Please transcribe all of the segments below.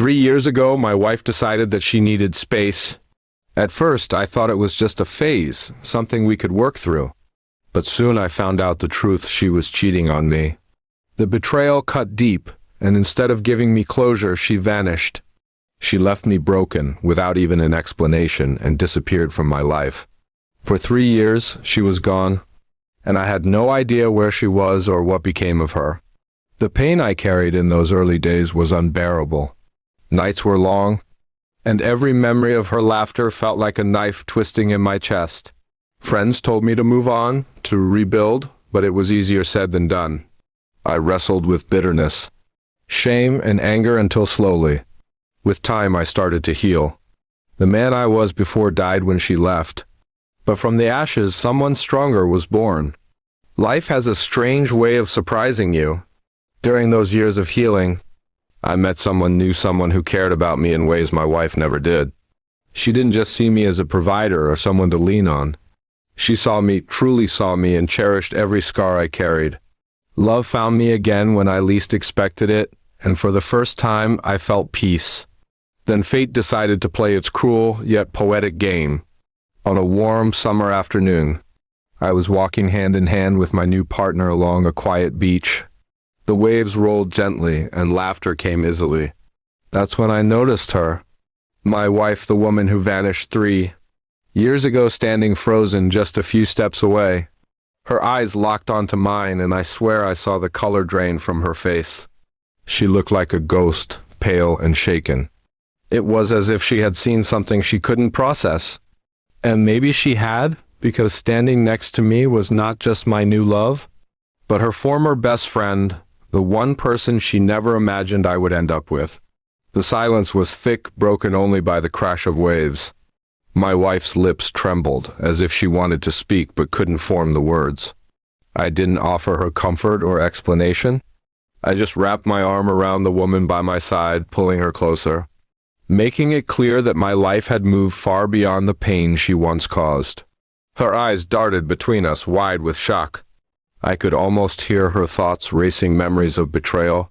3 years ago, my wife decided that she needed space. At first, I thought it was just a phase, something we could work through. But soon I found out the truth: she was cheating on me. The betrayal cut deep, and instead of giving me closure, she vanished. She left me broken, without even an explanation, and disappeared from my life. For 3 years, she was gone, and I had no idea where she was or what became of her. The pain I carried in those early days was unbearable. Nights were long, and every memory of her laughter felt like a knife twisting in my chest. Friends told me to move on, to rebuild, but it was easier said than done. I wrestled with bitterness, shame, and anger until slowly, with time, I started to heal. The man I was before died when she left, but from the ashes, someone stronger was born. Life has a strange way of surprising you. During those years of healing, I met someone new, someone who cared about me in ways my wife never did. She didn't just see me as a provider or someone to lean on. She truly saw me, and cherished every scar I carried. Love found me again when I least expected it, and for the first time, I felt peace. Then fate decided to play its cruel yet poetic game. On a warm summer afternoon, I was walking hand in hand with my new partner along a quiet beach. The waves rolled gently, and laughter came easily. That's when I noticed her. My wife, the woman who vanished 3 years ago, standing frozen just a few steps away. Her eyes locked onto mine, and I swear I saw the color drain from her face. She looked like a ghost, pale and shaken. It was as if she had seen something she couldn't process. And maybe she had, because standing next to me was not just my new love, but her former best friend, the one person she never imagined I would end up with. The silence was thick, broken only by the crash of waves. My wife's lips trembled, as if she wanted to speak but couldn't form the words. I didn't offer her comfort or explanation. I just wrapped my arm around the woman by my side, pulling her closer, making it clear that my life had moved far beyond the pain she once caused. Her eyes darted between us, wide with shock. I could almost hear her thoughts racing, memories of betrayal,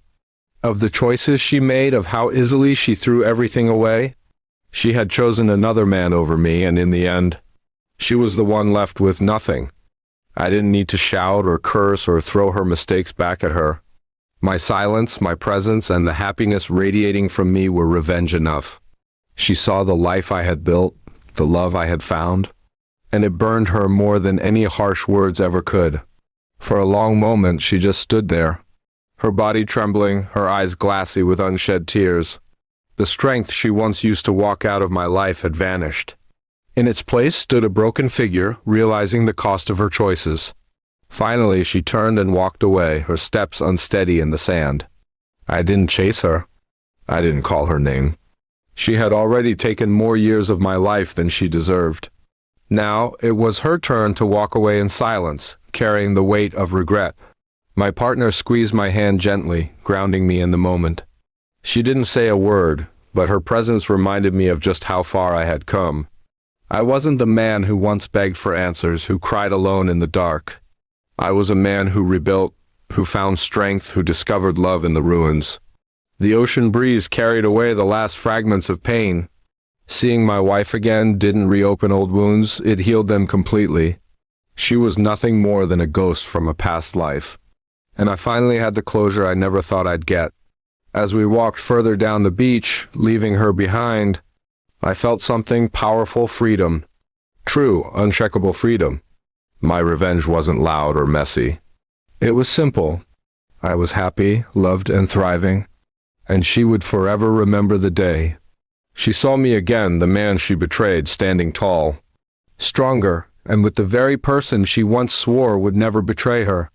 of the choices she made, of how easily she threw everything away. She had chosen another man over me, and in the end, she was the one left with nothing. I didn't need to shout or curse or throw her mistakes back at her. My silence, my presence, and the happiness radiating from me were revenge enough. She saw the life I had built, the love I had found, and it burned her more than any harsh words ever could. For a long moment, she just stood there, her body trembling, her eyes glassy with unshed tears. The strength she once used to walk out of my life had vanished. In its place stood a broken figure, realizing the cost of her choices. Finally, she turned and walked away, her steps unsteady in the sand. I didn't chase her. I didn't call her name. She had already taken more years of my life than she deserved. Now, it was her turn to walk away in silence, carrying the weight of regret. My partner squeezed my hand gently, grounding me in the moment. She didn't say a word, but her presence reminded me of just how far I had come. I wasn't the man who once begged for answers, who cried alone in the dark. I was a man who rebuilt, who found strength, who discovered love in the ruins. The ocean breeze carried away the last fragments of pain. Seeing my wife again didn't reopen old wounds, it healed them completely. She was nothing more than a ghost from a past life. And I finally had the closure I never thought I'd get. As we walked further down the beach, leaving her behind, I felt something powerful: freedom. True, unshakable freedom. My revenge wasn't loud or messy. It was simple. I was happy, loved, and thriving, and she would forever remember the day. She saw me again, the man she betrayed, standing tall, stronger, and with the very person she once swore would never betray her.